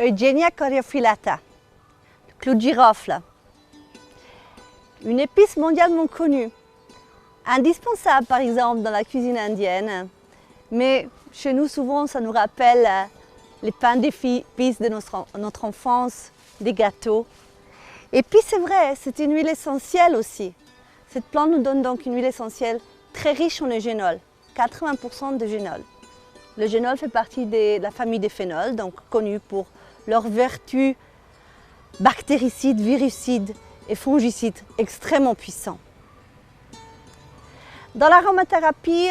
Eugenia caryophyllata, le clou de girofle. Une épice mondialement connue, indispensable par exemple dans la cuisine indienne, mais chez nous souvent ça nous rappelle les pains d'épices de notre enfance, des gâteaux. Et puis c'est vrai, c'est une huile essentielle aussi. Cette plante nous donne donc une huile essentielle très riche en eugénol, 80% d'eugénol. L'eugénol fait partie de la famille des phénols, donc connus pour leurs vertus bactéricides, virucides et fongicides extrêmement puissants. Dans l'aromathérapie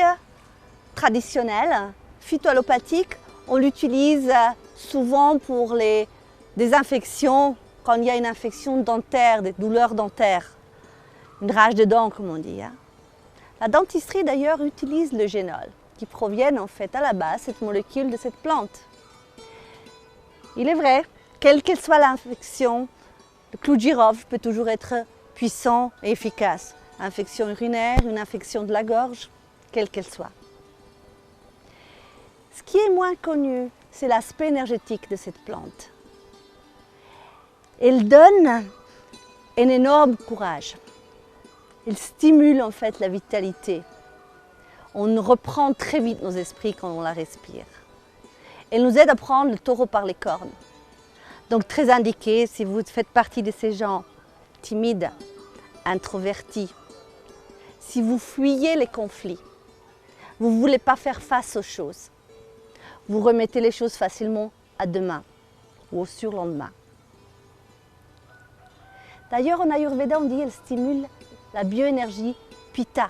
traditionnelle, phytoallopathique, on l'utilise souvent pour des infections, quand il y a une infection dentaire, des douleurs dentaires, une rage de dents comme on dit. La dentisterie d'ailleurs utilise l'eugénol, qui proviennent en fait à la base cette molécule de cette plante. Il est vrai, quelle qu'elle soit l'infection, le clou de girofle peut toujours être puissant et efficace. Infection urinaire, une infection de la gorge, quelle qu'elle soit. Ce qui est moins connu, c'est l'aspect énergétique de cette plante. Elle donne un énorme courage. Elle stimule en fait la vitalité. On reprend très vite nos esprits quand on la respire. Elle nous aide à prendre le taureau par les cornes. Donc très indiqué si vous faites partie de ces gens timides, introvertis, si vous fuyez les conflits, vous ne voulez pas faire face aux choses, vous remettez les choses facilement à demain ou au surlendemain. D'ailleurs en Ayurveda on dit qu'elle stimule la bioénergie Pitta.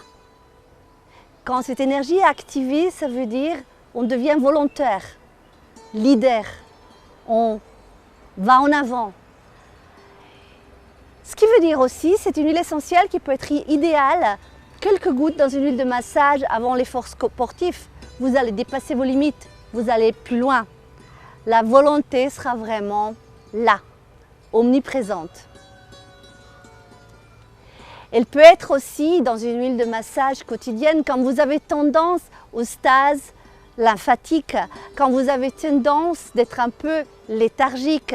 Quand cette énergie est activée, ça veut dire on devient volontaire, leader, on va en avant. Ce qui veut dire aussi, c'est une huile essentielle qui peut être idéale, quelques gouttes dans une huile de massage avant l'effort sportif. Vous allez dépasser vos limites, vous allez plus loin. La volonté sera vraiment là, omniprésente. Elle peut être aussi dans une huile de massage quotidienne quand vous avez tendance aux stases lymphatiques, quand vous avez tendance d'être un peu léthargique,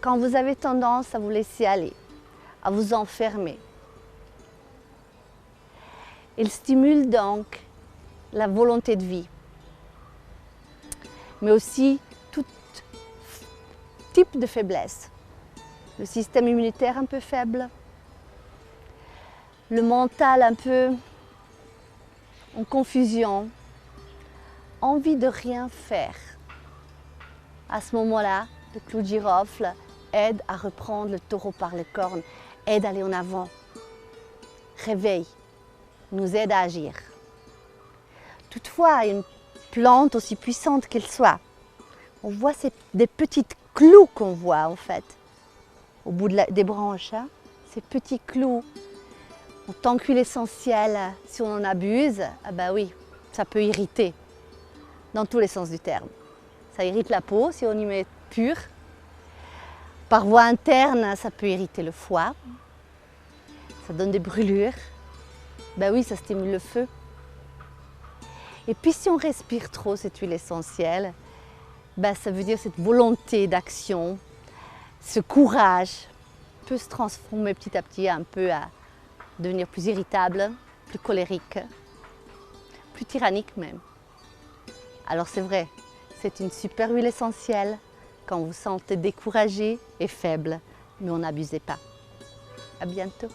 quand vous avez tendance à vous laisser aller, à vous enfermer. Elle stimule donc la volonté de vie, mais aussi tout type de faiblesse. Le système immunitaire un peu faible, le mental un peu en confusion, envie de rien faire. À ce moment-là, le clou de girofle aide à reprendre le taureau par les cornes, aide à aller en avant, réveille, nous aide à agir. Toutefois, une plante aussi puissante qu'elle soit, on voit des petites clous qu'on voit en fait, au bout des branches, ces petits clous. En tant qu'huile essentielle, si on en abuse, ah ben oui, ça peut irriter, dans tous les sens du terme. Ça irrite la peau si on y met pur. Par voie interne, ça peut irriter le foie. Ça donne des brûlures. Ben oui, ça stimule le feu. Et puis si on respire trop cette huile essentielle, ben ça veut dire cette volonté d'action, ce courage peut se transformer petit à petit un peu à devenir plus irritable, plus colérique, plus tyrannique même. Alors c'est vrai, c'est une super huile essentielle quand vous vous sentez découragé et faible, mais n'abusez pas. À bientôt.